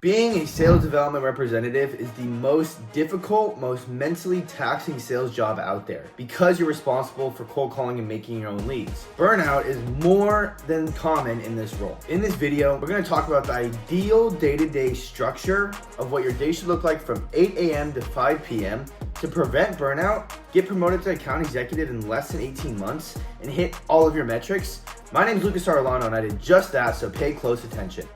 Being a sales development representative is the most difficult, most mentally taxing sales job out there because you're responsible for cold calling and making your own leads. Burnout is more than common in this role. In this video, we're going to talk about the ideal day-to-day structure of what your day should look like from 8 a.m. to 5 p.m. to prevent burnout, get promoted to account executive in less than 18 months, and hit all of your metrics. My name is Lukas Arellano, and I did just that, so pay close attention.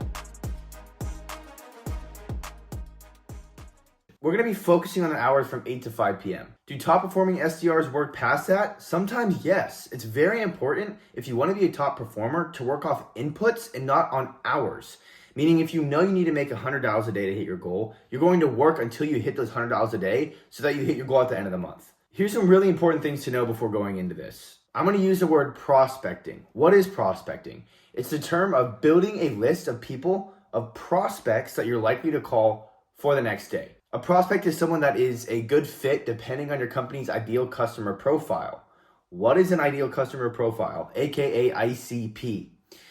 We're going to be focusing on the hours from 8 to 5 p.m. Do top performing SDRs work past that? Sometimes yes. It's very important if you want to be a top performer to work off inputs and not on hours. Meaning if you know you need to make $100 a day to hit your goal, you're going to work until you hit those $100 a day so that you hit your goal at the end of the month. Here's some really important things to know before going into this. I'm going to use the word prospecting. What is prospecting? It's the term of building a list of people, of prospects that you're likely to call for the next day. A prospect is someone that is a good fit depending on your company's ideal customer profile. What is an ideal customer profile? AKA ICP.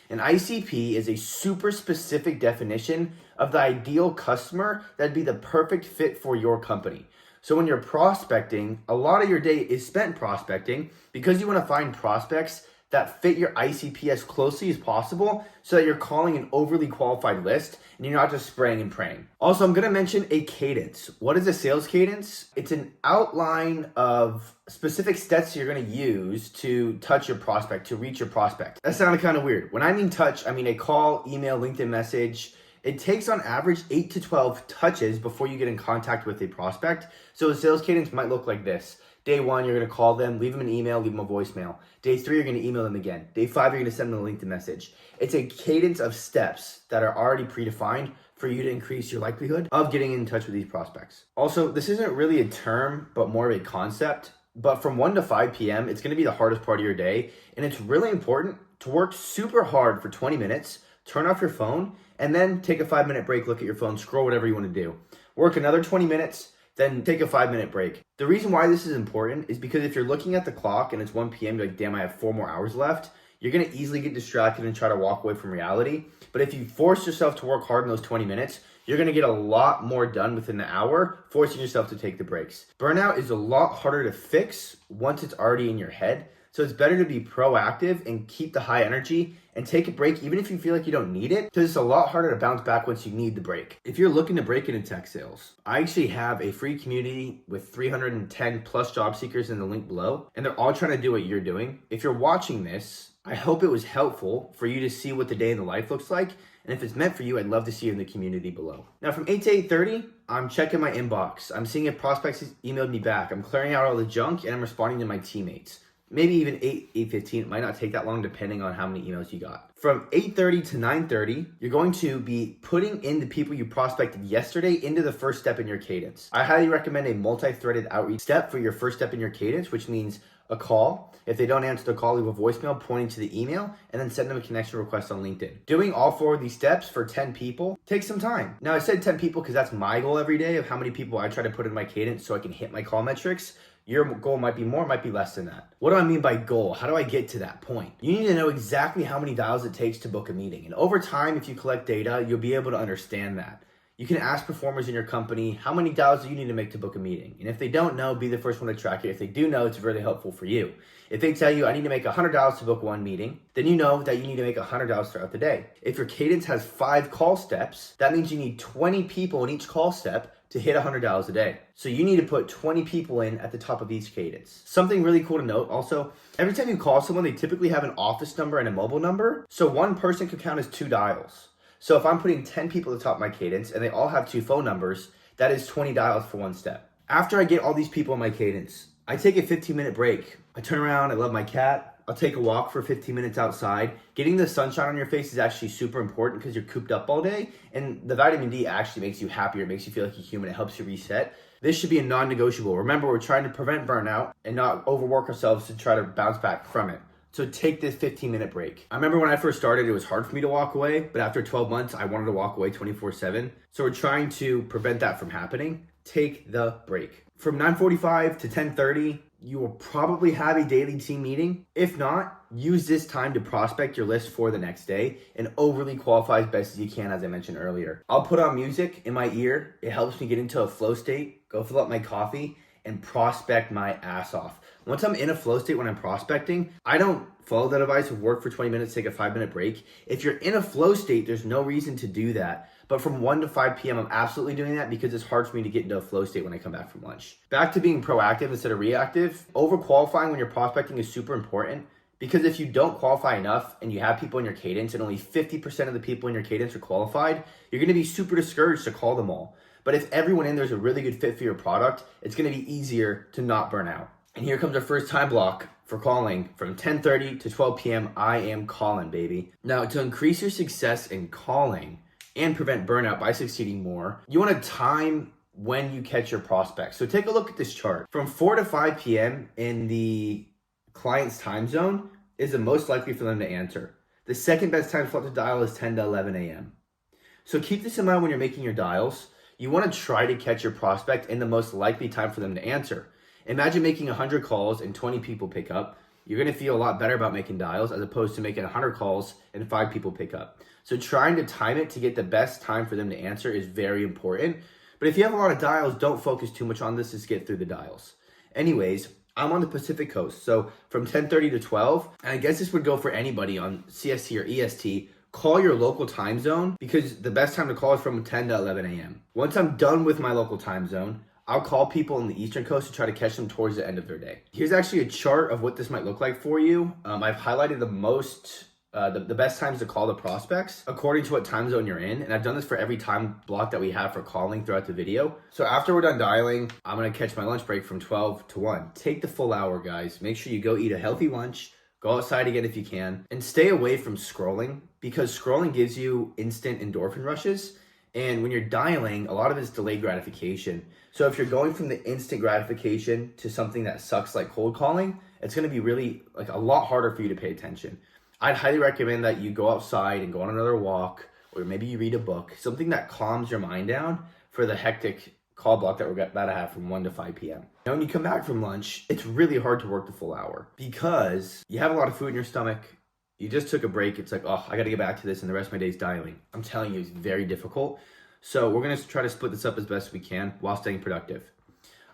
An ICP is a super specific definition of the ideal customer that'd be the perfect fit for your company. So when you're prospecting, a lot of your day is spent prospecting because you want to find prospects that fit your ICP as closely as possible so that you're calling an overly qualified list and you're not just spraying and praying. Also, I'm going to mention a cadence. What is a sales cadence? It's an outline of specific steps you're going to use to touch your prospect, to reach your prospect. That sounded kind of weird. When I mean touch, I mean a call, email, LinkedIn message. It takes on average 8 to 12 touches before you get in contact with a prospect. So a sales cadence might look like this. Day 1, you're going to call them, leave them an email, leave them a voicemail. Day 3, you're going to email them again. Day 5, you're going to send them a LinkedIn message. It's a cadence of steps that are already predefined for you to increase your likelihood of getting in touch with these prospects. Also, this isn't really a term, but more of a concept. But from 1 to 5 p.m., it's going to be the hardest part of your day. And it's really important to work super hard for 20 minutes, turn off your phone, and then take a 5-minute break, look at your phone, scroll whatever you want to do. Work another 20 minutes, then take a 5-minute break. The reason why this is important is because if you're looking at the clock and it's 1 p.m., you're like, damn, I have 4 more hours left, you're going to easily get distracted and try to walk away from reality. But if you force yourself to work hard in those 20 minutes, you're going to get a lot more done within the hour, forcing yourself to take the breaks. Burnout is a lot harder to fix once it's already in your head. So it's better to be proactive and keep the high energy and take a break even if you feel like you don't need it, because it's a lot harder to bounce back once you need the break. If you're looking to break into tech sales, I actually have a free community with 310 plus job seekers in the link below, and they're all trying to do what you're doing. If you're watching this, I hope it was helpful for you to see what the day in the life looks like. And if it's meant for you, I'd love to see you in the community below. Now from 8 to 8:30, I'm checking my inbox. I'm seeing if prospects emailed me back. I'm clearing out all the junk and I'm responding to my teammates. Maybe even 8:15. It might not take that long depending on how many emails you got. From 8:30 to 9:30, you're going to be putting in the people you prospected yesterday into the first step in your cadence. I highly recommend a multi-threaded outreach step for your first step in your cadence, which means a call. If they don't answer the call, leave a voicemail pointing to the email and then send them a connection request on LinkedIn. Doing all 4 of these steps for 10 people takes some time. Now I said 10 people because that's my goal every day of how many people I try to put in my cadence so I can hit my call metrics. Your goal might be more, might be less than that. What do I mean by goal? How do I get to that point? You need to know exactly how many dials it takes to book a meeting. And over time, if you collect data, you'll be able to understand that. You can ask performers in your company, how many dials do you need to make to book a meeting? And if they don't know, be the first one to track it. If they do know, it's really helpful for you. If they tell you, I need to make $100 to book 1 meeting, then you know that you need to make $100 throughout the day. If your cadence has 5 call steps, that means you need 20 people in each call step to hit $100 a day. So you need to put 20 people in at the top of each cadence. Something really cool to note also, every time you call someone, they typically have an office number and a mobile number. So one person could count as 2 dials. So if I'm putting 10 people at the top of my cadence and they all have 2 phone numbers, that is 20 dials for 1 step. After I get all these people in my cadence, I take a 15-minute break. I turn around, I love my cat. I'll take a walk for 15 minutes outside. Getting the sunshine on your face is actually super important because you're cooped up all day. And the vitamin D actually makes you happier. It makes you feel like a human. It helps you reset. This should be a non-negotiable. Remember, we're trying to prevent burnout and not overwork ourselves to try to bounce back from it. So take this 15-minute break. I remember when I first started, it was hard for me to walk away. But after 12 months, I wanted to walk away 24/7. So we're trying to prevent that from happening. Take the break. From 9:45 to 10:30, you will probably have a daily team meeting. If not, use this time to prospect your list for the next day and overly qualify as best as you can, as I mentioned earlier. I'll put on music in my ear. It helps me get into a flow state, go fill up my coffee, and prospect my ass off. Once I'm in a flow state when I'm prospecting, I don't follow that advice of work for 20 minutes, take a 5-minute break. If you're in a flow state, there's no reason to do that. But from 1 to 5 p.m., I'm absolutely doing that because it's hard for me to get into a flow state when I come back from lunch. Back to being proactive instead of reactive. Overqualifying when you're prospecting is super important because if you don't qualify enough and you have people in your cadence and only 50% of the people in your cadence are qualified, you're going to be super discouraged to call them all. But if everyone in there is a really good fit for your product, it's going to be easier to not burn out. And here comes our first time block for calling. From 10:30 to 12 p.m., I am calling, baby. Now, to increase your success in calling and prevent burnout by succeeding more, you want to time when you catch your prospects. So take a look at this chart. From 4 to 5 p.m. in the client's time zone is the most likely for them to answer. The second best time slot to dial is 10 to 11 a.m. So keep this in mind when you're making your dials. You want to try to catch your prospect in the most likely time for them to answer. Imagine making 100 calls and 20 people pick up. You're going to feel a lot better about making dials as opposed to making 100 calls and 5 people pick up. So trying to time it to get the best time for them to answer is very important. But if you have a lot of dials, don't focus too much on this. Just get through the dials. Anyways, I'm on the Pacific Coast. So from 10:30 to 12, and I guess this would go for anybody on CST or EST, call your local time zone because the best time to call is from 10 to 11 a.m. Once I'm done with my local time zone, I'll call people on the Eastern Coast to try to catch them towards the end of their day. Here's actually a chart of what this might look like for you. I've highlighted the best times to call the prospects according to what time zone you're in. And I've done this for every time block that we have for calling throughout the video. So after we're done dialing, I'm gonna catch my lunch break from 12 to 1. Take the full hour, guys. Make sure you go eat a healthy lunch. Go outside again if you can. And stay away from scrolling because scrolling gives you instant endorphin rushes. And when you're dialing, a lot of it's delayed gratification. So if you're going from the instant gratification to something that sucks like cold calling, it's gonna be really like a lot harder for you to pay attention. I'd highly recommend that you go outside and go on another walk, or maybe you read a book, something that calms your mind down for the hectic call block that we're about to have from 1 to 5 p.m. Now, when you come back from lunch, it's really hard to work the full hour because you have a lot of food in your stomach. You just took a break. It's like, oh, I got to get back to this and the rest of my day's dialing. I'm telling you, it's very difficult. So we're going to try to split this up as best we can while staying productive.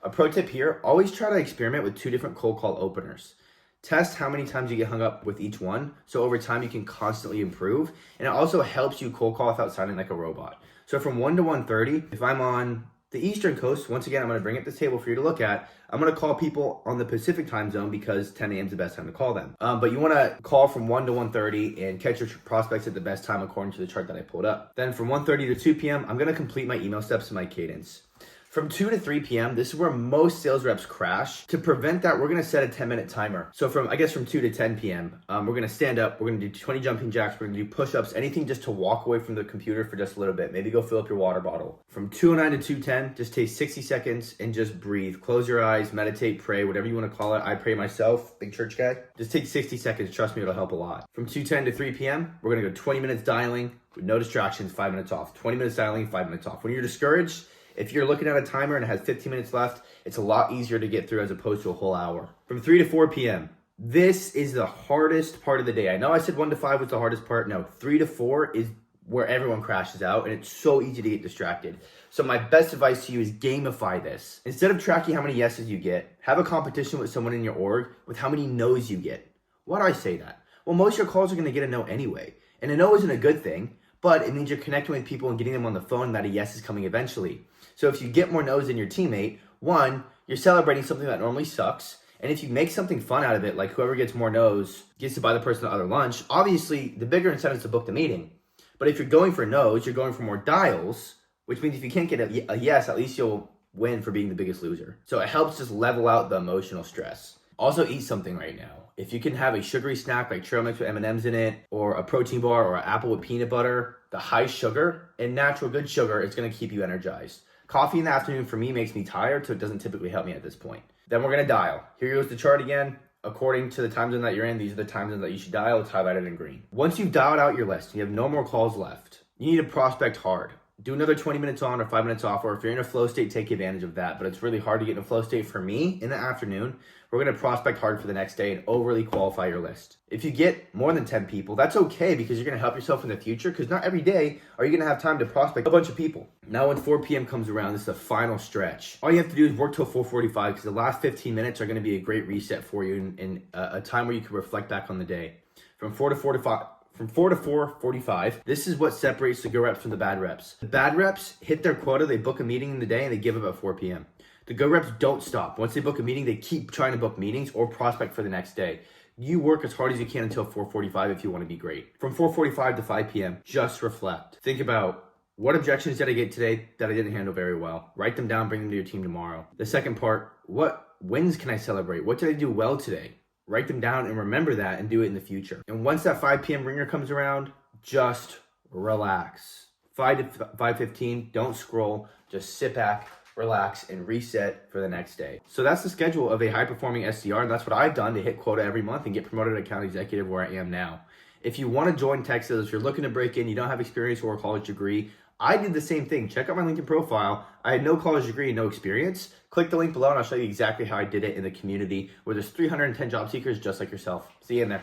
A pro tip here, always try to experiment with 2 different cold call openers. Test how many times you get hung up with each one. So over time, you can constantly improve. And it also helps you cold call without sounding like a robot. So from 1 to 1:30, if I'm on the Eastern Coast, once again, I'm going to bring up this table for you to look at. I'm going to call people on the Pacific time zone because 10 a.m. is the best time to call them. But you want to call from 1 to 1:30 and catch your prospects at the best time according to the chart that I pulled up. Then from 1:30 to 2 p.m., I'm going to complete my email steps in my cadence. From 2 to 3 p.m., this is where most sales reps crash. To prevent that, we're going to set a 10-minute timer. So from 2 to 10 p.m., we're going to stand up. We're going to do 20 jumping jacks. We're going to do push-ups, anything just to walk away from the computer for just a little bit. Maybe go fill up your water bottle. From 2:09 to 2:10, just take 60 seconds and just breathe. Close your eyes, meditate, pray, whatever you want to call it. I pray myself, big church guy. Just take 60 seconds. Trust me, it'll help a lot. From 2:10 to 3 p.m., we're going to go 20 minutes dialing with no distractions, 5 minutes off. 20 minutes dialing, 5 minutes off. When you're discouraged, if you're looking at a timer and it has 15 minutes left, it's a lot easier to get through as opposed to a whole hour. From 3 to 4 p.m., this is the hardest part of the day. I know I said 1 to 5 was the hardest part. No, 3 to 4 is where everyone crashes out and it's so easy to get distracted. So my best advice to you is gamify this. Instead of tracking how many yeses you get, have a competition with someone in your org with how many no's you get. Why do I say that? Well, most of your calls are going to get a no anyway. And a no isn't a good thing, but it means you're connecting with people and getting them on the phone and that a yes is coming eventually. So if you get more no's than your teammate, 1, you're celebrating something that normally sucks. And if you make something fun out of it, like whoever gets more no's gets to buy the person the other lunch, obviously the bigger incentive is to book the meeting. But if you're going for no's, you're going for more dials, which means if you can't get a yes, at least you'll win for being the biggest loser. So it helps just level out the emotional stress. Also eat something right now. If you can have a sugary snack like trail mix with M&Ms in it, or a protein bar or an apple with peanut butter, the high sugar and natural good sugar is going to keep you energized. Coffee in the afternoon for me makes me tired, so it doesn't typically help me at this point. Then we're going to dial. Here goes the chart again. According to the time zone that you're in, these are the time zones that you should dial. It's highlighted in green. Once you've dialed out your list, you have no more calls left. You need to prospect hard. do another 20 minutes on or 5 minutes off, or if you're in a flow state, take advantage of that. But it's really hard to get in a flow state for me in the afternoon. We're going to prospect hard for the next day and overly qualify your list. If you get more than 10 people, that's okay because you're going to help yourself in the future, because not every day are you going to have time to prospect a bunch of people. Now when 4 p.m. comes around, this is the final stretch. All you have to do is work till 4:45, because the last 15 minutes are going to be a great reset for you and a time where you can reflect back on the day. From 4 to 4:45, this is what separates the good reps from the bad reps. The bad reps hit their quota, they book a meeting in the day, and they give up at 4 p.m. The good reps don't stop. Once they book a meeting, they keep trying to book meetings or prospect for the next day. You work as hard as you can until 4:45 if you want to be great. From 4:45 to 5 p.m., just reflect. Think about, what objections did I get today that I didn't handle very well? Write them down, bring them to your team tomorrow. The second part, what wins can I celebrate? What did I do well today? Write them down and remember that and do it in the future. And once that 5 p.m. ringer comes around, just relax. 5 to 5:15, don't scroll, just sit back, relax, and reset for the next day. So that's the schedule of a high-performing SDR, and that's what I've done to hit quota every month and get promoted to account executive where I am now. If you want to join Texas, if you're looking to break in, you don't have experience or a college degree, I did the same thing. Check out my LinkedIn profile. I had no college degree and no experience. Click the link below and I'll show you exactly how I did it in the community where there's 310 job seekers just like yourself. See you in there.